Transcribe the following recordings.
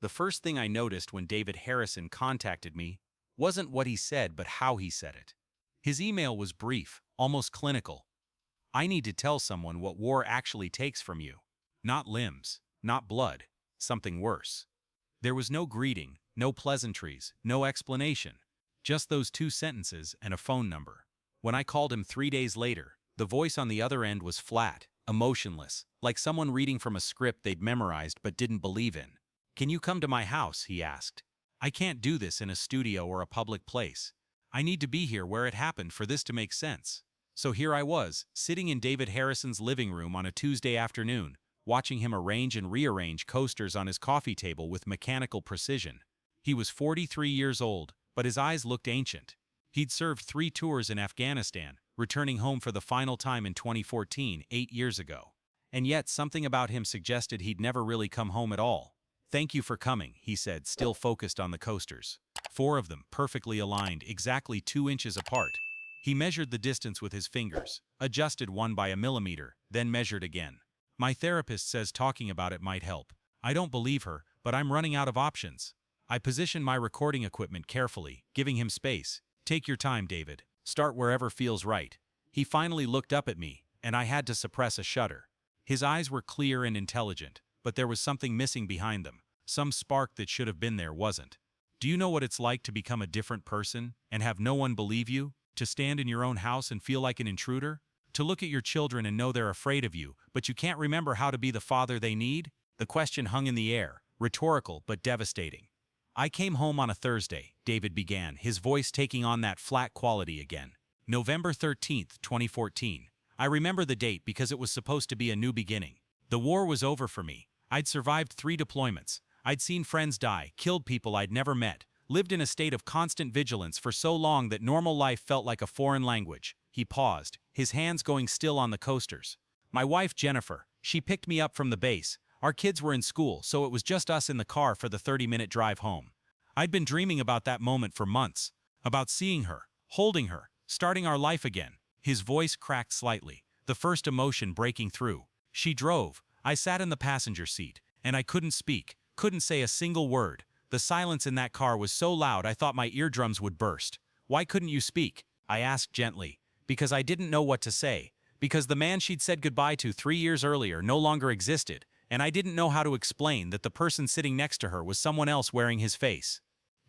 The first thing I noticed when David Harrison contacted me wasn't what he said, but how he said it. His email was brief, almost clinical. I need to tell someone what war actually takes from you. Not limbs, not blood, something worse. There was no greeting, no pleasantries, no explanation. Just those two sentences and a phone number. When I called him 3 days later, the voice on the other end was flat, emotionless, like someone reading from a script they'd memorized but didn't believe in. "Can you come to my house?" he asked. "I can't do this in a studio or a public place. I need to be here where it happened for this to make sense." So here I was, sitting in David Harrison's living room on a Tuesday afternoon, watching him arrange and rearrange coasters on his coffee table with mechanical precision. He was 43 years old, but his eyes looked ancient. He'd served 3 tours in Afghanistan, returning home for the final time in 2014, 8 years ago. And yet something about him suggested he'd never really come home at all. "Thank you for coming," he said, still focused on the coasters. 4 of them, perfectly aligned, exactly 2 inches apart. He measured the distance with his fingers, adjusted one by a millimeter, then measured again. "My therapist says talking about it might help. I don't believe her, but I'm running out of options." I positioned my recording equipment carefully, giving him space. "Take your time, David. Start wherever feels right." He finally looked up at me, and I had to suppress a shudder. His eyes were clear and intelligent, but there was something missing behind them. Some spark that should have been there wasn't. "Do you know what it's like to become a different person and have no one believe you? To stand in your own house and feel like an intruder? To look at your children and know they're afraid of you, but you can't remember how to be the father they need?" The question hung in the air, rhetorical but devastating. "I came home on a Thursday," David began, his voice taking on that flat quality again. "November 13th, 2014. I remember the date because it was supposed to be a new beginning. The war was over for me. I'd survived 3 deployments. I'd seen friends die, killed people I'd never met, lived in a state of constant vigilance for so long that normal life felt like a foreign language." He paused, his hands going still on the coasters. "My wife, Jennifer, she picked me up from the base. Our kids were in school, so it was just us in the car for the 30-minute drive home. I'd been dreaming about that moment for months, about seeing her, holding her, starting our life again." His voice cracked slightly, the first emotion breaking through. "She drove. I sat in the passenger seat, and I couldn't speak, couldn't say a single word. The silence in that car was so loud I thought my eardrums would burst." "Why couldn't you speak?" I asked gently. "Because I didn't know what to say. Because the man she'd said goodbye to 3 years earlier no longer existed, and I didn't know how to explain that the person sitting next to her was someone else wearing his face."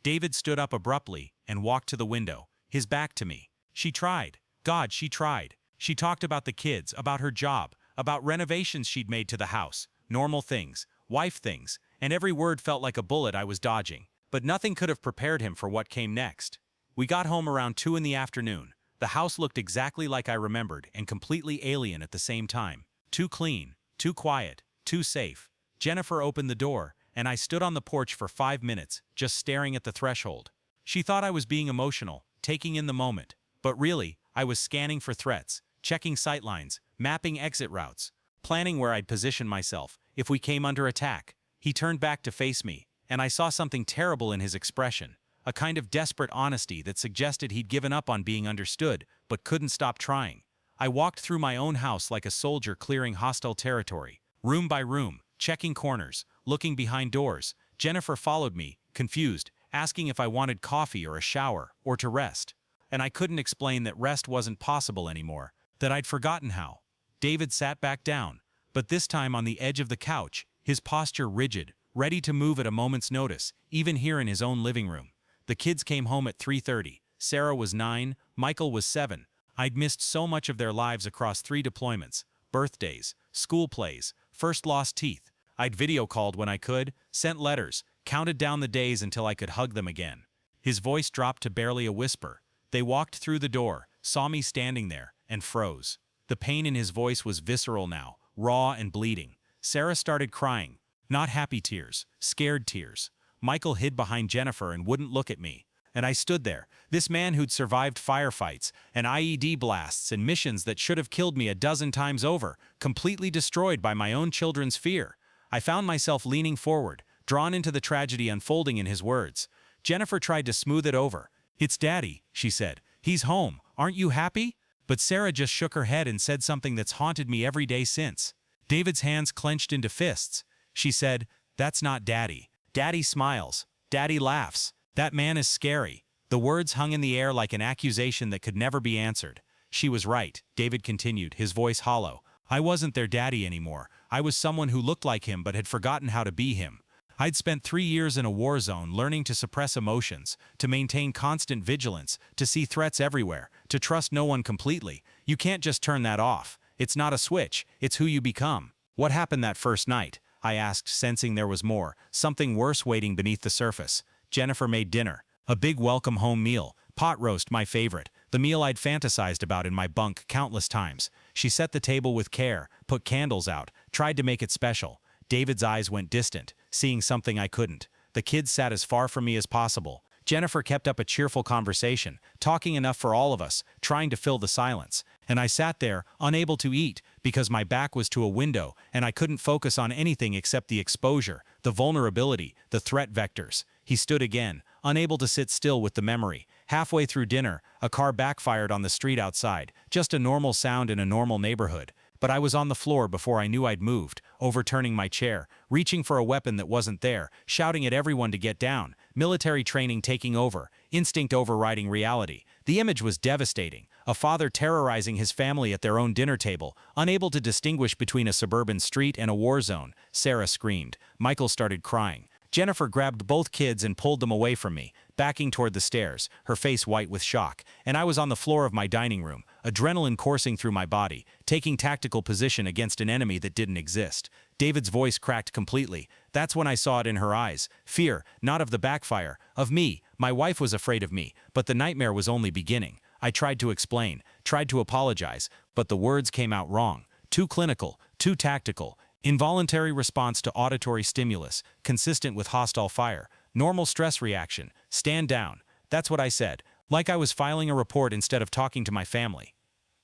David stood up abruptly and walked to the window, his back to me. "She tried. God, she tried. She talked about the kids, about her job, about renovations she'd made to the house, normal things, wife things, and every word felt like a bullet I was dodging. But nothing could have prepared him for what came next. We got home around 2 in the afternoon. The house looked exactly like I remembered and completely alien at the same time. Too clean, too quiet, too safe. Jennifer opened the door, and I stood on the porch for 5 minutes, just staring at the threshold. She thought I was being emotional, taking in the moment. But really, I was scanning for threats, checking sightlines, mapping exit routes, planning where I'd position myself if we came under attack. He turned back to face me, and I saw something terrible in his expression, a kind of desperate honesty that suggested he'd given up on being understood, but couldn't stop trying. I walked through my own house like a soldier clearing hostile territory, room by room, checking corners, looking behind doors. Jennifer followed me, confused, asking if I wanted coffee or a shower, or to rest. And I couldn't explain that rest wasn't possible anymore, that I'd forgotten how. David sat back down, but this time on the edge of the couch, his posture rigid, ready to move at a moment's notice, even here in his own living room. The kids came home at 3:30. Sarah was 9, Michael was 7. I'd missed so much of their lives across 3 deployments, birthdays, school plays, first lost teeth. I'd video called when I could, sent letters, counted down the days until I could hug them again. His voice dropped to barely a whisper. They walked through the door, saw me standing there, and froze. The pain in his voice was visceral now, raw and bleeding. Sarah started crying, not happy tears, scared tears. Michael hid behind Jennifer and wouldn't look at me. And I stood there, this man who'd survived firefights and IED blasts and missions that should have killed me a dozen times over, completely destroyed by my own children's fear. I found myself leaning forward, drawn into the tragedy unfolding in his words. Jennifer tried to smooth it over. "It's Daddy," she said. "He's home. Aren't you happy?" But Sarah just shook her head and said something that's haunted me every day since. David's hands clenched into fists. She said, "That's not Daddy. Daddy smiles. Daddy laughs. That man is scary. The words hung in the air like an accusation that could never be answered. She was right, David continued, his voice hollow. I wasn't their daddy anymore. I was someone who looked like him but had forgotten how to be him. I'd spent 3 years in a war zone learning to suppress emotions, to maintain constant vigilance, to see threats everywhere, to trust no one completely. You can't just turn that off. It's not a switch, it's who you become. What happened that first night? I asked, sensing there was more, something worse waiting beneath the surface. Jennifer made dinner. A big welcome home meal. Pot roast, my favorite. The meal I'd fantasized about in my bunk countless times. She set the table with care, put candles out, tried to make it special. David's eyes went distant, seeing something I couldn't. The kids sat as far from me as possible. Jennifer kept up a cheerful conversation, talking enough for all of us, trying to fill the silence. And I sat there, unable to eat, because my back was to a window, and I couldn't focus on anything except the exposure, the vulnerability, the threat vectors. He stood again, unable to sit still with the memory. Halfway through dinner, a car backfired on the street outside, just a normal sound in a normal neighborhood. But I was on the floor before I knew I'd moved, overturning my chair, reaching for a weapon that wasn't there, shouting at everyone to get down, military training taking over, instinct overriding reality. The image was devastating. A father terrorizing his family at their own dinner table, unable to distinguish between a suburban street and a war zone. Sarah screamed. Michael started crying. Jennifer grabbed both kids and pulled them away from me, backing toward the stairs, her face white with shock, and I was on the floor of my dining room, adrenaline coursing through my body, taking tactical position against an enemy that didn't exist. David's voice cracked completely. That's when I saw it in her eyes. Fear, not of the backfire, of me. My wife was afraid of me, but the nightmare was only beginning. I tried to explain, tried to apologize, but the words came out wrong. Too clinical, too tactical. Involuntary response to auditory stimulus, consistent with hostile fire. Normal stress reaction. Stand down. That's what I said, like I was filing a report instead of talking to my family.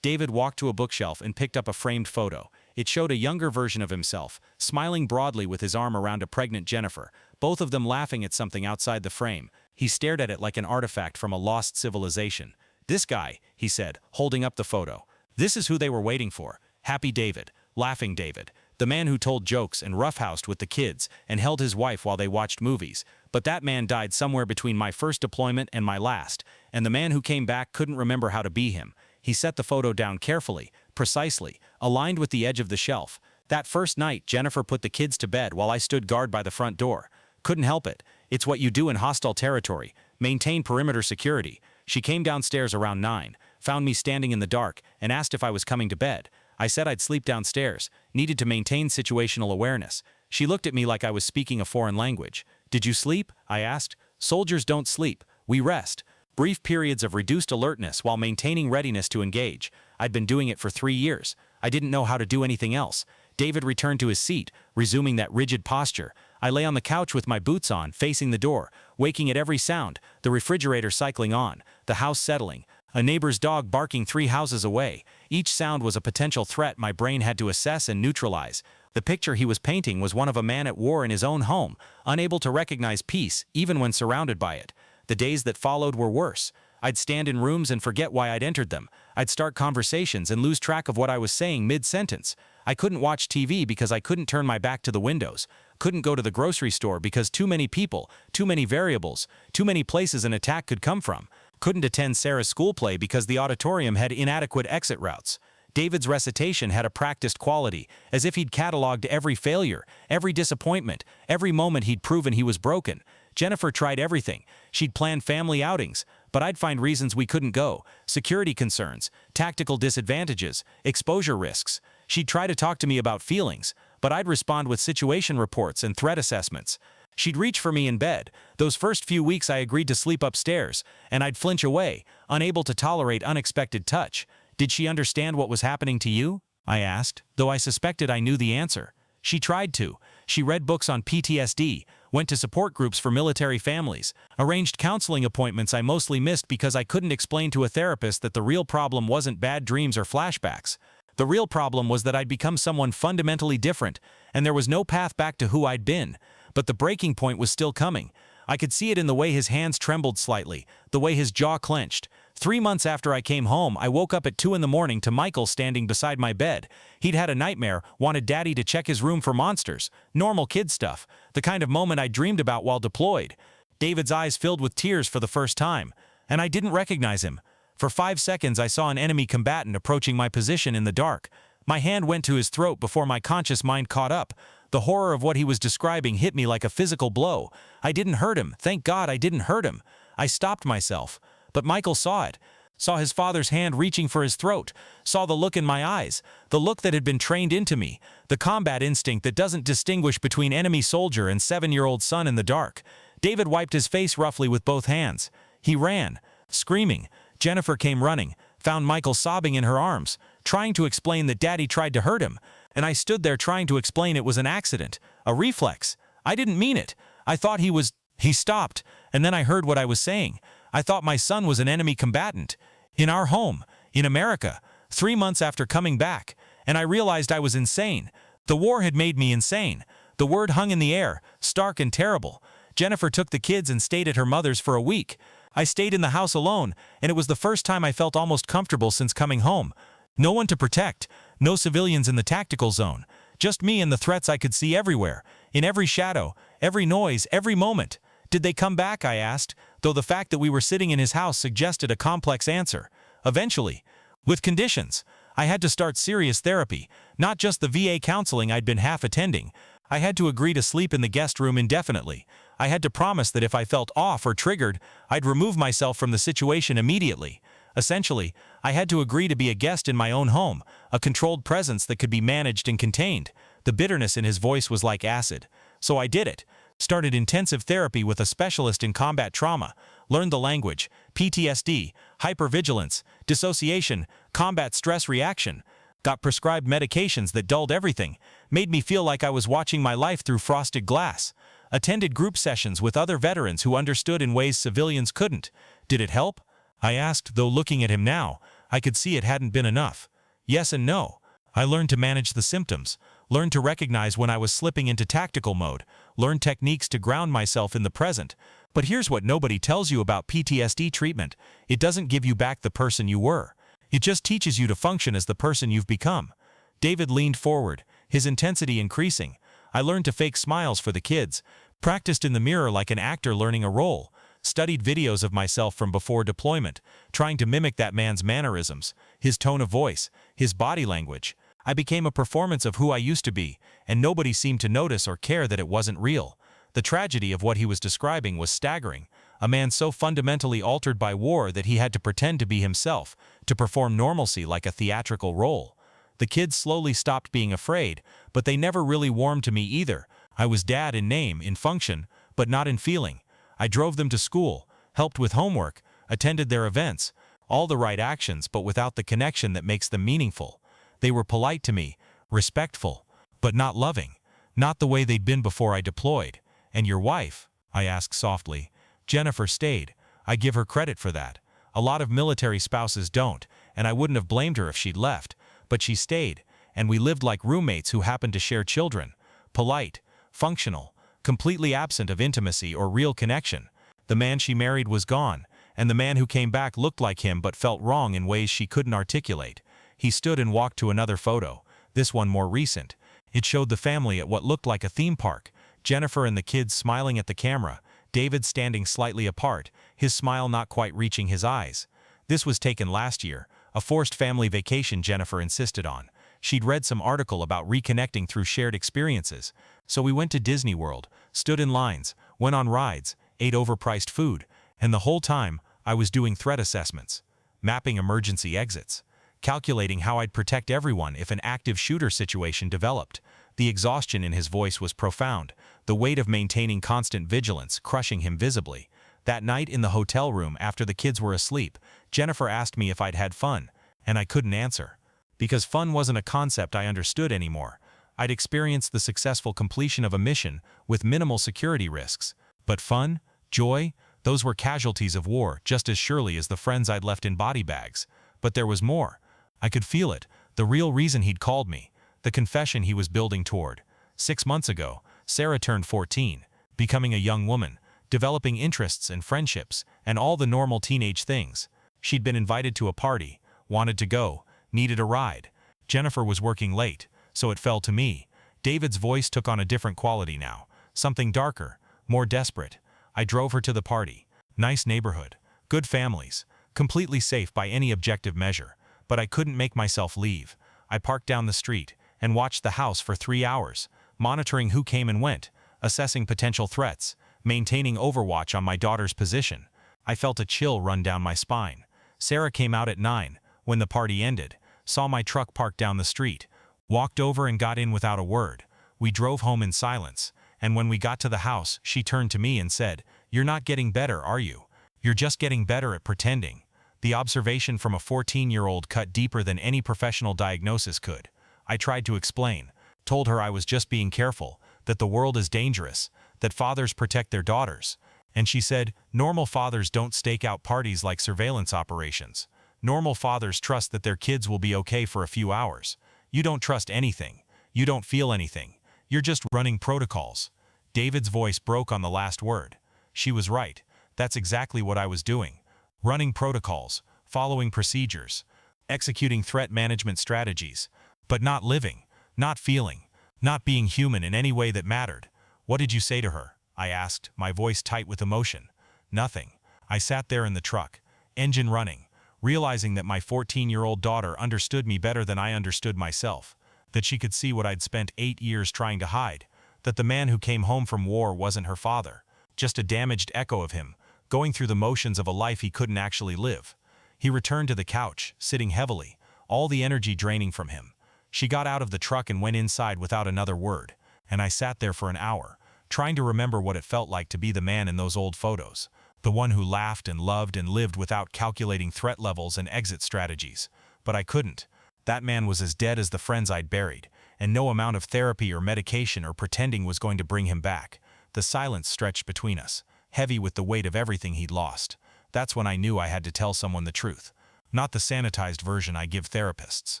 David walked to a bookshelf and picked up a framed photo. It showed a younger version of himself, smiling broadly with his arm around a pregnant Jennifer, both of them laughing at something outside the frame. He stared at it like an artifact from a lost civilization. This guy, he said, holding up the photo. This is who they were waiting for. Happy David. Laughing David. The man who told jokes and roughhoused with the kids and held his wife while they watched movies. But that man died somewhere between my first deployment and my last, and the man who came back couldn't remember how to be him. He set the photo down carefully, precisely, aligned with the edge of the shelf. That first night, Jennifer put the kids to bed while I stood guard by the front door. Couldn't help it. It's what you do in hostile territory. Maintain perimeter security. She came downstairs around 9, found me standing in the dark, and asked if I was coming to bed. I said I'd sleep downstairs, needed to maintain situational awareness. She looked at me like I was speaking a foreign language. Did you sleep? I asked. Soldiers don't sleep. We rest. Brief periods of reduced alertness while maintaining readiness to engage. I'd been doing it for 3 years. I didn't know how to do anything else. David returned to his seat, resuming that rigid posture. I lay on the couch with my boots on, facing the door, waking at every sound, the refrigerator cycling on, the house settling, a neighbor's dog barking 3 houses away. Each sound was a potential threat my brain had to assess and neutralize. The picture he was painting was one of a man at war in his own home, unable to recognize peace even when surrounded by it. The days that followed were worse. I'd stand in rooms and forget why I'd entered them. I'd start conversations and lose track of what I was saying mid-sentence. I couldn't watch TV because I couldn't turn my back to the windows. Couldn't go to the grocery store because too many people, too many variables, too many places an attack could come from. Couldn't attend Sarah's school play because the auditorium had inadequate exit routes. David's recitation had a practiced quality, as if he'd cataloged every failure, every disappointment, every moment he'd proven he was broken. Jennifer tried everything. She'd plan family outings, but I'd find reasons we couldn't go, security concerns, tactical disadvantages, exposure risks. She'd try to talk to me about feelings, but I'd respond with situation reports and threat assessments. She'd reach for me in bed. Those first few weeks I agreed to sleep upstairs, and I'd flinch away, unable to tolerate unexpected touch. Did she understand what was happening to you? I asked, though I suspected I knew the answer. She tried to. She read books on PTSD, went to support groups for military families, arranged counseling appointments I mostly missed because I couldn't explain to a therapist that the real problem wasn't bad dreams or flashbacks. The real problem was that I'd become someone fundamentally different, and there was no path back to who I'd been. But the breaking point was still coming. I could see it in the way his hands trembled slightly, the way his jaw clenched. 3 months after I came home, I woke up at 2 in the morning to Michael standing beside my bed. He'd had a nightmare, wanted Daddy to check his room for monsters. Normal kid stuff, the kind of moment I dreamed about while deployed. David's eyes filled with tears for the first time, and I didn't recognize him. For 5 seconds I saw an enemy combatant approaching my position in the dark. My hand went to his throat before my conscious mind caught up. The horror of what he was describing hit me like a physical blow. I didn't hurt him. Thank God I didn't hurt him. I stopped myself. But Michael saw it. Saw his father's hand reaching for his throat. Saw the look in my eyes. The look that had been trained into me. The combat instinct that doesn't distinguish between enemy soldier and 7-year-old son in the dark. David wiped his face roughly with both hands. He ran, screaming. Jennifer came running, found Michael sobbing in her arms, trying to explain that Daddy tried to hurt him. And I stood there trying to explain it was an accident, a reflex. I didn't mean it. I thought He stopped, and then I heard what I was saying. I thought my son was an enemy combatant. In our home, in America, 3 months after coming back, and I realized I was insane. The war had made me insane. The word hung in the air, stark and terrible. Jennifer took the kids and stayed at her mother's for a week. I stayed in the house alone, and it was the first time I felt almost comfortable since coming home. No one to protect, no civilians in the tactical zone. Just me and the threats I could see everywhere, in every shadow, every noise, every moment. Did they come back, I asked, though the fact that we were sitting in his house suggested a complex answer. Eventually. With conditions. I had to start serious therapy, not just the VA counseling I'd been half attending. I had to agree to sleep in the guest room indefinitely. I had to promise that if I felt off or triggered, I'd remove myself from the situation immediately. Essentially, I had to agree to be a guest in my own home, a controlled presence that could be managed and contained. The bitterness in his voice was like acid. So I did it. Started intensive therapy with a specialist in combat trauma, learned the language, PTSD, hypervigilance, dissociation, combat stress reaction, got prescribed medications that dulled everything, made me feel like I was watching my life through frosted glass, attended group sessions with other veterans who understood in ways civilians couldn't. Did it help? I asked, though looking at him now, I could see it hadn't been enough. Yes and no. I learned to manage the symptoms, learned to recognize when I was slipping into tactical mode, learned techniques to ground myself in the present. But here's what nobody tells you about PTSD treatment. It doesn't give you back the person you were. It just teaches you to function as the person you've become. David leaned forward, his intensity increasing. I learned to fake smiles for the kids, practiced in the mirror like an actor learning a role, studied videos of myself from before deployment, trying to mimic that man's mannerisms, his tone of voice, his body language. I became a performance of who I used to be, and nobody seemed to notice or care that it wasn't real. The tragedy of what he was describing was staggering. A man so fundamentally altered by war that he had to pretend to be himself, to perform normalcy like a theatrical role. The kids slowly stopped being afraid, but they never really warmed to me either. I was dad in name, in function, but not in feeling. I drove them to school, helped with homework, attended their events, all the right actions but without the connection that makes them meaningful. They were polite to me, respectful, but not loving, not the way they'd been before I deployed. And your wife? I asked softly. Jennifer stayed. I give her credit for that. A lot of military spouses don't, and I wouldn't have blamed her if she'd left. But she stayed, and we lived like roommates who happened to share children. Polite, functional, completely absent of intimacy or real connection. The man she married was gone, and the man who came back looked like him but felt wrong in ways she couldn't articulate. He stood and walked to another photo, this one more recent. It showed the family at what looked like a theme park. Jennifer and the kids smiling at the camera, David standing slightly apart, his smile not quite reaching his eyes. This was taken last year, a forced family vacation Jennifer insisted on. She'd read some article about reconnecting through shared experiences. So we went to Disney World, stood in lines, went on rides, ate overpriced food, and the whole time I was doing threat assessments, mapping emergency exits, calculating how I'd protect everyone if an active shooter situation developed. The exhaustion in his voice was profound, the weight of maintaining constant vigilance crushing him visibly. That night in the hotel room after the kids were asleep, Jennifer asked me if I'd had fun, and I couldn't answer. Because fun wasn't a concept I understood anymore. I'd experienced the successful completion of a mission with minimal security risks. But fun, joy, those were casualties of war just as surely as the friends I'd left in body bags. But there was more. I could feel it, the real reason he'd called me, the confession he was building toward. 6 months ago, Sarah turned 14, becoming a young woman, developing interests and friendships, and all the normal teenage things. She'd been invited to a party, wanted to go, needed a ride. Jennifer was working late, so it fell to me. David's voice took on a different quality now, something darker, more desperate. I drove her to the party. Nice neighborhood, good families, completely safe by any objective measure, but I couldn't make myself leave. I parked down the street and watched the house for 3 hours, monitoring who came and went, assessing potential threats, maintaining overwatch on my daughter's position. I felt a chill run down my spine. Sarah came out at 9, when the party ended, saw my truck parked down the street, walked over and got in without a word. We drove home in silence, and when we got to the house, she turned to me and said, "You're not getting better, are you? You're just getting better at pretending." The observation from a 14-year-old cut deeper than any professional diagnosis could. I tried to explain, told her I was just being careful, that the world is dangerous, that fathers protect their daughters. And she said, "Normal fathers don't stake out parties like surveillance operations. Normal fathers trust that their kids will be okay for a few hours. You don't trust anything. You don't feel anything. You're just running protocols." David's voice broke on the last word. She was right. That's exactly what I was doing. Running protocols, following procedures, executing threat management strategies, but not living, not feeling, not being human in any way that mattered. "What did you say to her?" I asked, my voice tight with emotion. "Nothing." I sat there in the truck, engine running, realizing that my 14-year-old daughter understood me better than I understood myself, that she could see what I'd spent 8 years trying to hide, that the man who came home from war wasn't her father, just a damaged echo of him, going through the motions of a life he couldn't actually live. He returned to the couch, sitting heavily, all the energy draining from him. She got out of the truck and went inside without another word, and I sat there for an hour, trying to remember what it felt like to be the man in those old photos, the one who laughed and loved and lived without calculating threat levels and exit strategies. But I couldn't. That man was as dead as the friends I'd buried, and no amount of therapy or medication or pretending was going to bring him back. The silence stretched between us, heavy with the weight of everything he'd lost. That's when I knew I had to tell someone the truth. Not the sanitized version I give therapists.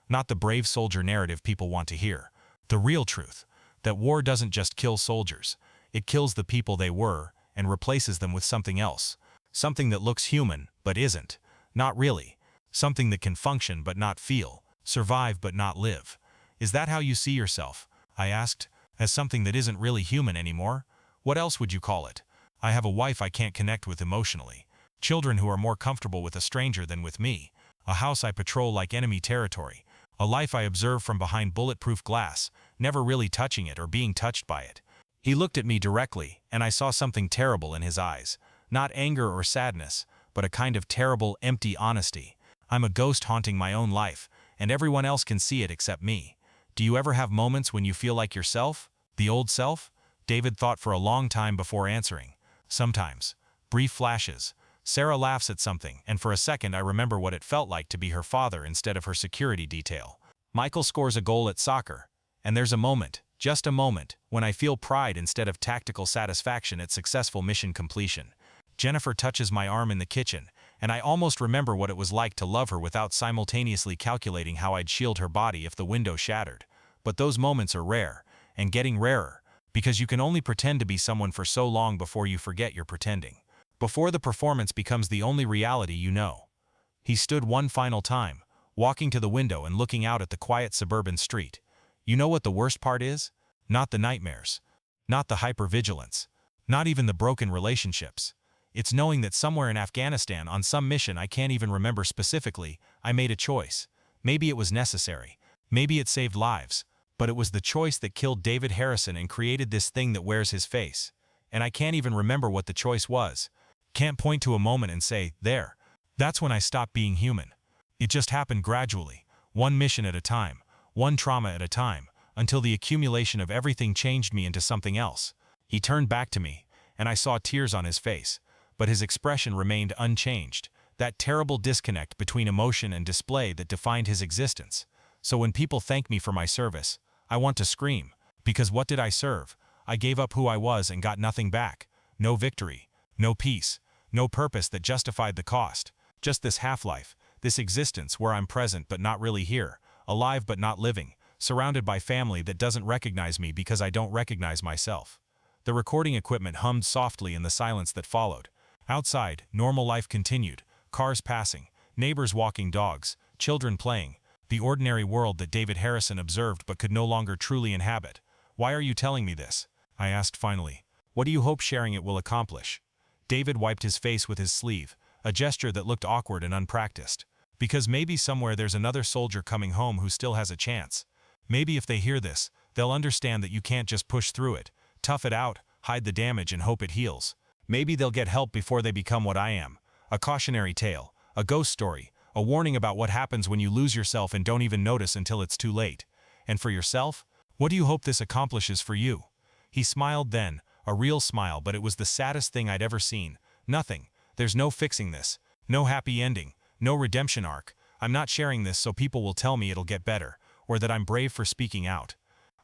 Not the brave soldier narrative people want to hear. The real truth. That war doesn't just kill soldiers. It kills the people they were and replaces them with something else. Something that looks human, but isn't. Not really. Something that can function but not feel. Survive but not live. Is that how you see yourself? I asked. As something that isn't really human anymore? What else would you call it? I have a wife I can't connect with emotionally. Children who are more comfortable with a stranger than with me. A house I patrol like enemy territory. A life I observe from behind bulletproof glass, never really touching it or being touched by it. He looked at me directly, and I saw something terrible in his eyes. Not anger or sadness, but a kind of terrible, empty honesty. I'm a ghost haunting my own life, and everyone else can see it except me. Do you ever have moments when you feel like yourself? The old self? David thought for a long time before answering. Sometimes. Brief flashes. Sarah laughs at something, and for a second I remember what it felt like to be her father instead of her security detail. Michael scores a goal at soccer, and there's a moment, just a moment, when I feel pride instead of tactical satisfaction at successful mission completion. Jennifer touches my arm in the kitchen, and I almost remember what it was like to love her without simultaneously calculating how I'd shield her body if the window shattered. But those moments are rare, and getting rarer, because you can only pretend to be someone for so long before you forget you're pretending. Before the performance becomes the only reality you know. He stood one final time, walking to the window and looking out at the quiet suburban street. You know what the worst part is? Not the nightmares. Not the hypervigilance. Not even the broken relationships. It's knowing that somewhere in Afghanistan on some mission I can't even remember specifically, I made a choice. Maybe it was necessary. Maybe it saved lives. But it was the choice that killed David Harrison and created this thing that wears his face. And I can't even remember what the choice was. Can't point to a moment and say, there. That's when I stopped being human. It just happened gradually, one mission at a time, one trauma at a time, until the accumulation of everything changed me into something else. He turned back to me, and I saw tears on his face, but his expression remained unchanged, that terrible disconnect between emotion and display that defined his existence. So when people thank me for my service, I want to scream, because what did I serve? I gave up who I was and got nothing back. No victory, no peace, no purpose that justified the cost. Just this half-life, this existence where I'm present but not really here, alive but not living, surrounded by family that doesn't recognize me because I don't recognize myself. The recording equipment hummed softly in the silence that followed. Outside, normal life continued, Cars passing, neighbors walking dogs, children playing. The ordinary world that David Harrison observed but could no longer truly inhabit. "Why are you telling me this?" I asked finally. "What do you hope sharing it will accomplish?" David wiped his face with his sleeve, a gesture that looked awkward and unpracticed. "Because maybe somewhere there's another soldier coming home who still has a chance. Maybe if they hear this, they'll understand that you can't just push through it, tough it out, hide the damage and hope it heals. Maybe they'll get help before they become what I am. A cautionary tale, a ghost story, a warning about what happens when you lose yourself and don't even notice until it's too late. And for yourself, what do you hope this accomplishes for you?" He smiled then, a real smile, but it was the saddest thing I'd ever seen. "Nothing. There's no fixing this. No happy ending. No redemption arc. I'm not sharing this so people will tell me it'll get better, or that I'm brave for speaking out.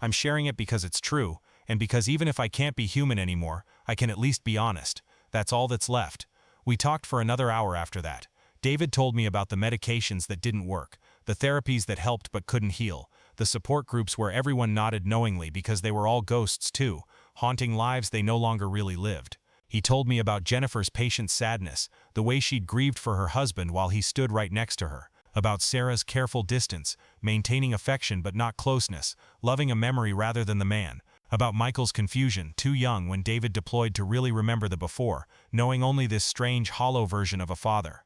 I'm sharing it because it's true, and because even if I can't be human anymore, I can at least be honest. That's all that's left." We talked for another hour after that. David told me about the medications that didn't work, the therapies that helped but couldn't heal, the support groups where everyone nodded knowingly because they were all ghosts too, haunting lives they no longer really lived. He told me about Jennifer's patient sadness, the way she'd grieved for her husband while he stood right next to her, about Sarah's careful distance, maintaining affection but not closeness, loving a memory rather than the man, about Michael's confusion, too young when David deployed to really remember the before, knowing only this strange, hollow version of a father.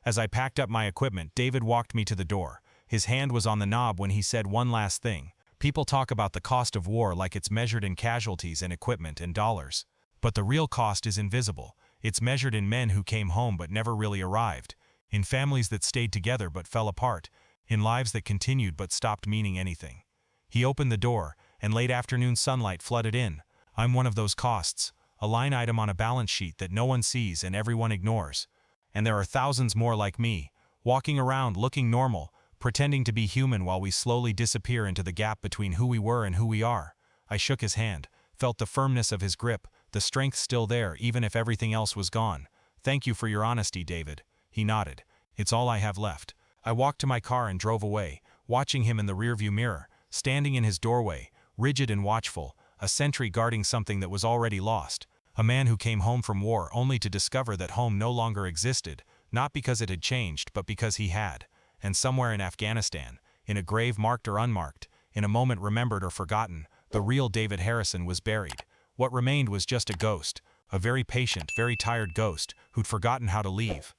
As I packed up my equipment, David walked me to the door. His hand was on the knob when he said one last thing. "People talk about the cost of war like it's measured in casualties and equipment and dollars. But the real cost is invisible. It's measured in men who came home but never really arrived, in families that stayed together but fell apart, in lives that continued but stopped meaning anything." He opened the door, and late afternoon sunlight flooded in. "I'm one of those costs, a line item on a balance sheet that no one sees and everyone ignores. And there are thousands more like me, walking around looking normal, pretending to be human while we slowly disappear into the gap between who we were and who we are." I shook his hand, felt the firmness of his grip, the strength still there even if everything else was gone. "Thank you for your honesty, David." He nodded. "It's all I have left." I walked to my car and drove away, watching him in the rearview mirror, standing in his doorway, rigid and watchful, a sentry guarding something that was already lost. A man who came home from war only to discover that home no longer existed, not because it had changed, but because he had. And somewhere in Afghanistan, in a grave marked or unmarked, in a moment remembered or forgotten, the real David Harrison was buried. What remained was just a ghost, a very patient, very tired ghost, who'd forgotten how to leave.